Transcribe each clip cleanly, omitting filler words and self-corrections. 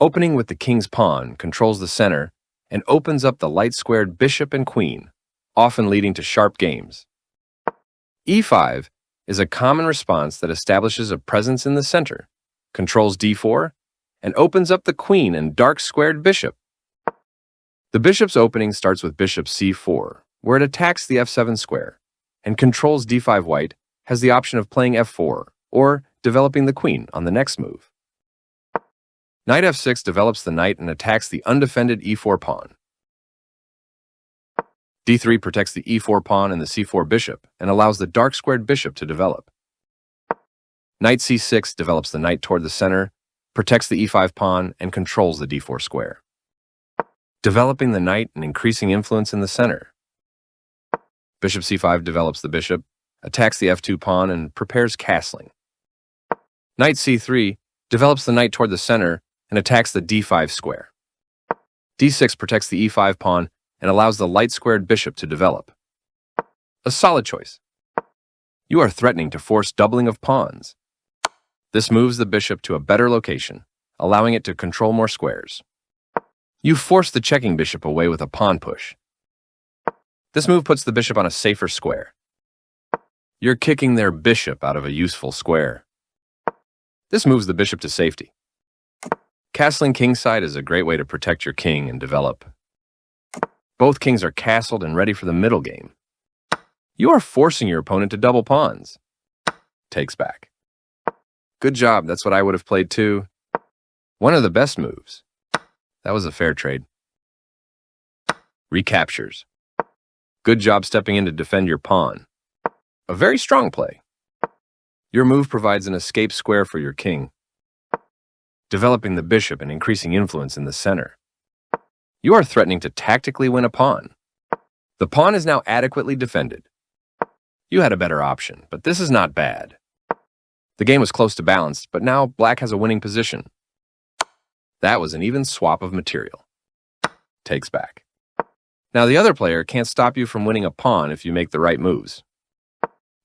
Opening with the king's pawn controls the center and opens up the light-squared bishop and queen, often leading to sharp games. e5 is a common response that establishes a presence in the center, controls d4, and opens up the queen and dark-squared bishop. The bishop's opening starts with bishop c4, where it attacks the f7 square, and controls d5 white has the option of playing f4 or developing the queen on the next move. Knight f6 develops the knight and attacks the undefended e4 pawn. d3 protects the e4 pawn and the c4 bishop and allows the dark-squared bishop to develop. Knight c6 develops the knight toward the center, protects the e5 pawn, and controls the d4 square, developing the knight and increasing influence in the center. Bishop c5 develops the bishop, attacks the f2 pawn, and prepares castling. Knight c3 develops the knight toward the center and attacks the d5 square. d6 protects the e5 pawn and allows the light-squared bishop to develop. A solid choice. You are threatening to force doubling of pawns. This moves the bishop to a better location, allowing it to control more squares. You force the checking bishop away with a pawn push. This move puts the bishop on a safer square. You're kicking their bishop out of a useful square. This moves the bishop to safety. Castling kingside is a great way to protect your king and develop. Both kings are castled and ready for the middle game. You are forcing your opponent to double pawns. Takes back. Good job, that's what I would have played too. One of the best moves. That was a fair trade. Recaptures. Good job stepping in to defend your pawn. A very strong play. Your move provides an escape square for your king, developing the bishop and increasing influence in the center. You are threatening to tactically win a pawn. The pawn is now adequately defended. You had a better option, but this is not bad. The game was close to balanced, but now black has a winning position. That was an even swap of material. Takes back. Now the other player can't stop you from winning a pawn if you make the right moves.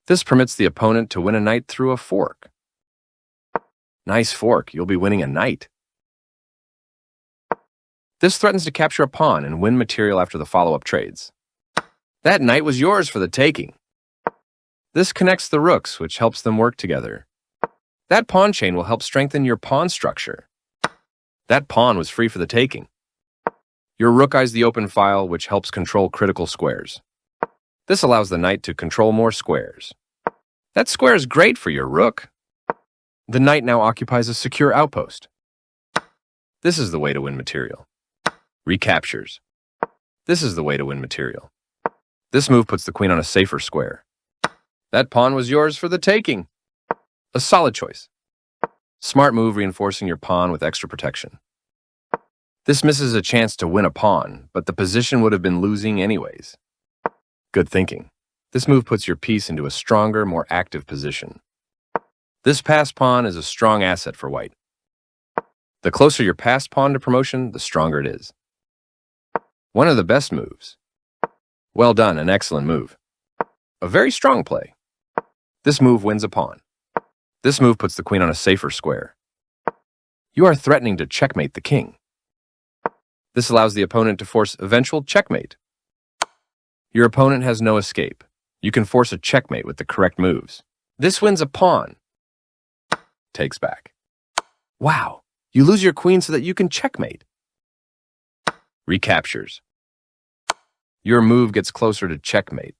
This permits the opponent to win a knight through a fork. Nice fork, you'll be winning a knight. This threatens to capture a pawn and win material after the follow-up trades. That knight was yours for the taking. This connects the rooks, which helps them work together. That pawn chain will help strengthen your pawn structure. That pawn was free for the taking. Your rook eyes the open file, which helps control critical squares. This allows the knight to control more squares. That square is great for your rook. The knight now occupies a secure outpost. This is the way to win material. Recaptures. This is the way to win material. This move puts the queen on a safer square. That pawn was yours for the taking. A solid choice. Smart move reinforcing your pawn with extra protection. This misses a chance to win a pawn, but the position would have been losing anyways. Good thinking. This move puts your piece into a stronger, more active position. This passed pawn is a strong asset for white. The closer your passed pawn to promotion, the stronger it is. One of the best moves. Well done, an excellent move. A very strong play. This move wins a pawn. This move puts the queen on a safer square. You are threatening to checkmate the king. This allows the opponent to force eventual checkmate. Your opponent has no escape. You can force a checkmate with the correct moves. This wins a pawn. Takes back. Wow, you lose your queen so that you can checkmate. Recaptures. Your move gets closer to checkmate.